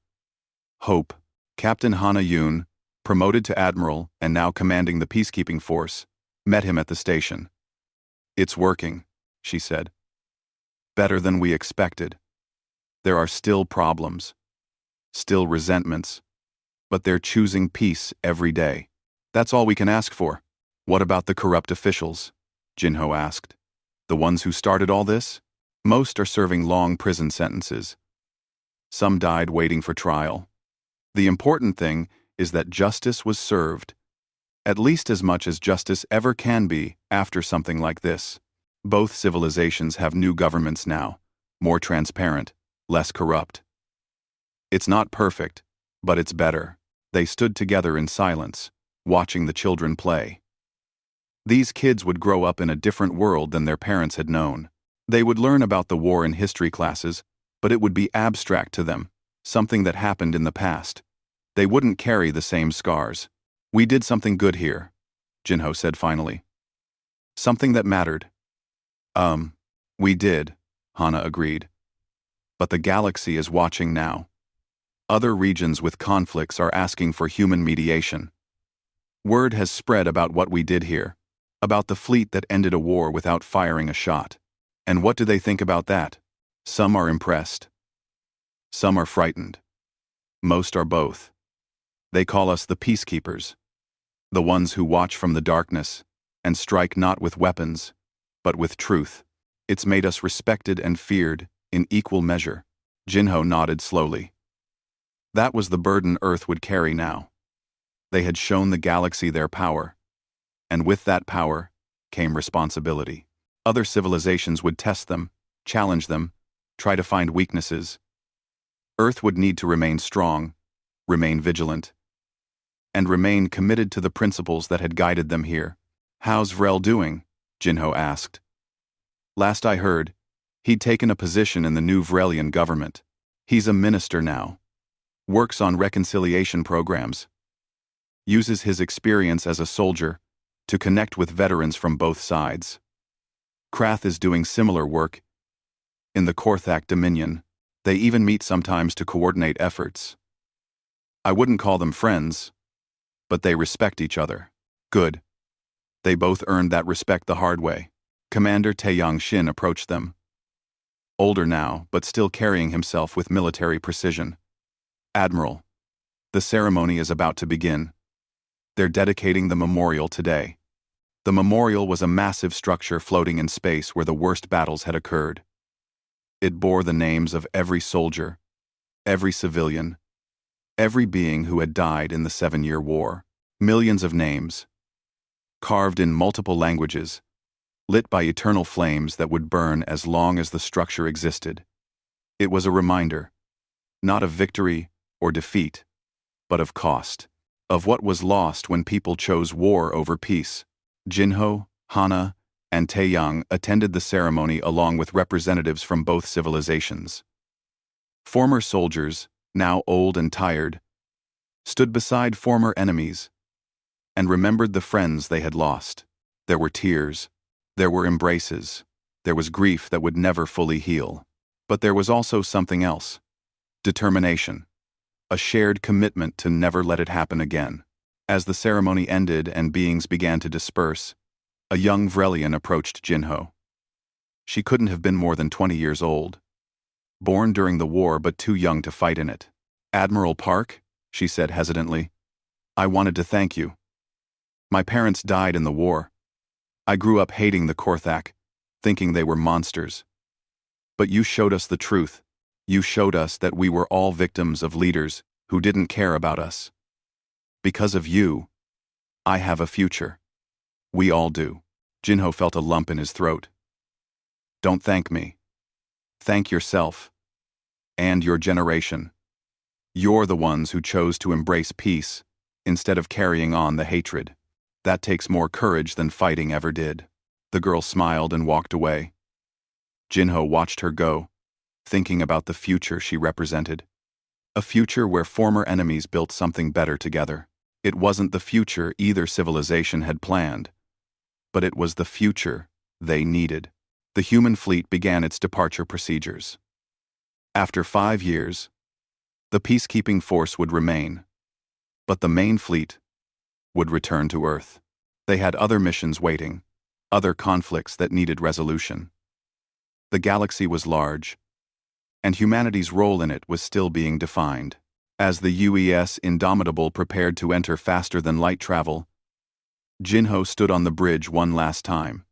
Hope, Captain Hana Yoon, promoted to admiral and now commanding the peacekeeping force, met him at the station. "It's working," she said. "Better than we expected. There are still problems, still resentments, but they're choosing peace every day. That's all we can ask for." "What about the corrupt officials?" Jinho asked. "The ones who started all this? Most are serving long prison sentences. Some died waiting for trial. The important thing is that justice was served, at least as much as justice ever can be after something like this. Both civilizations have new governments now, more transparent, less corrupt. It's not perfect, but it's better." They stood together in silence, watching the children play. These kids would grow up in a different world than their parents had known. They would learn about the war in history classes, but it would be abstract to them, something that happened in the past. They wouldn't carry the same scars. "We did something good here," Jinho said finally. "Something that mattered." We did," Hana agreed. "But the galaxy is watching now. Other regions with conflicts are asking for human mediation. Word has spread about what we did here, about the fleet that ended a war without firing a shot. And what do they think about that? Some are impressed. Some are frightened. Most are both. They call us the peacekeepers, the ones who watch from the darkness and strike not with weapons, but with truth. It's made us respected and feared in equal measure." Jinho nodded slowly. That was the burden Earth would carry now. They had shown the galaxy their power, and with that power came responsibility. Other civilizations would test them, challenge them, try to find weaknesses. Earth would need to remain strong, remain vigilant, and remain committed to the principles that had guided them here. "How's Vrel doing?" Jinho asked. "Last I heard, he'd taken a position in the new Vrelian government. He's a minister now. Works on reconciliation programs. Uses his experience as a soldier to connect with veterans from both sides. Krath is doing similar work in the Korthak Dominion. They even meet sometimes to coordinate efforts. I wouldn't call them friends, but they respect each other." "Good. They both earned that respect the hard way." Commander Taeyang Shin approached them. Older now, but still carrying himself with military precision. "Admiral, the ceremony is about to begin. They're dedicating the memorial today." The memorial was a massive structure floating in space where the worst battles had occurred. It bore the names of every soldier, every civilian, every being who had died in the 7-Year War. Millions of names, carved in multiple languages, lit by eternal flames that would burn as long as the structure existed. It was a reminder, not of victory or defeat, but of cost, of what was lost when people chose war over peace. Jinho, Hana, and Taeyang attended the ceremony along with representatives from both civilizations. Former soldiers, now old and tired, stood beside former enemies and remembered the friends they had lost. There were tears, there were embraces, there was grief that would never fully heal. But there was also something else: determination, a shared commitment to never let it happen again. As the ceremony ended and beings began to disperse, a young Vrelian approached Jinho. She couldn't have been more than 20 years old. Born during the war but too young to fight in it. "Admiral Park," she said hesitantly, "I wanted to thank you. My parents died in the war. I grew up hating the Korthak, thinking they were monsters. But you showed us the truth. You showed us that we were all victims of leaders who didn't care about us. Because of you, I have a future. We all do." Jinho felt a lump in his throat. "Don't thank me. Thank yourself. And your generation. You're the ones who chose to embrace peace instead of carrying on the hatred. That takes more courage than fighting ever did." The girl smiled and walked away. Jinho watched her go, thinking about the future she represented. A future where former enemies built something better together. It wasn't the future either civilization had planned, but it was the future they needed. The human fleet began its departure procedures. After 5 years, the peacekeeping force would remain, but the main fleet would return to Earth. They had other missions waiting, other conflicts that needed resolution. The galaxy was large, and humanity's role in it was still being defined. As the UES Indomitable prepared to enter faster than light travel, Jinho stood on the bridge one last time.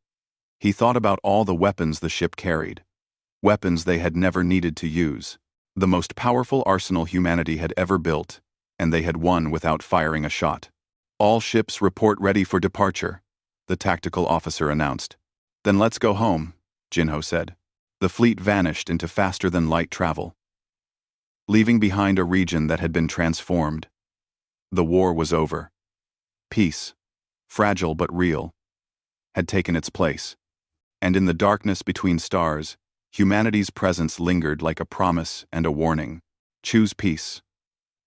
He thought about all the weapons the ship carried, weapons they had never needed to use, the most powerful arsenal humanity had ever built, and they had won without firing a shot. All ships report ready for departure, the tactical officer announced. Then let's go home, Jinho said. The fleet vanished into faster-than-light travel, leaving behind a region that had been transformed. The war was over. Peace, fragile but real, had taken its place. And in the darkness between stars, humanity's presence lingered like a promise and a warning. Choose peace,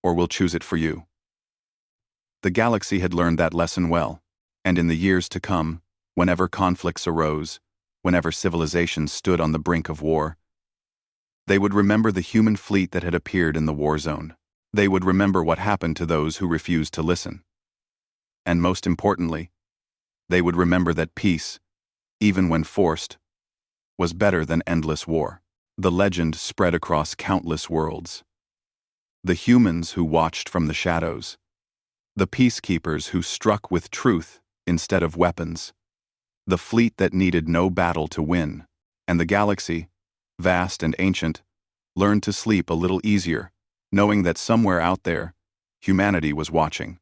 or we'll choose it for you. The galaxy had learned that lesson well, and in the years to come, whenever conflicts arose, whenever civilizations stood on the brink of war, they would remember the human fleet that had appeared in the war zone. They would remember what happened to those who refused to listen. And most importantly, they would remember that peace, even when forced, was better than endless war. The legend spread across countless worlds. The humans who watched from the shadows, the peacekeepers who struck with truth instead of weapons, the fleet that needed no battle to win, and the galaxy, vast and ancient, learned to sleep a little easier, knowing that somewhere out there, humanity was watching.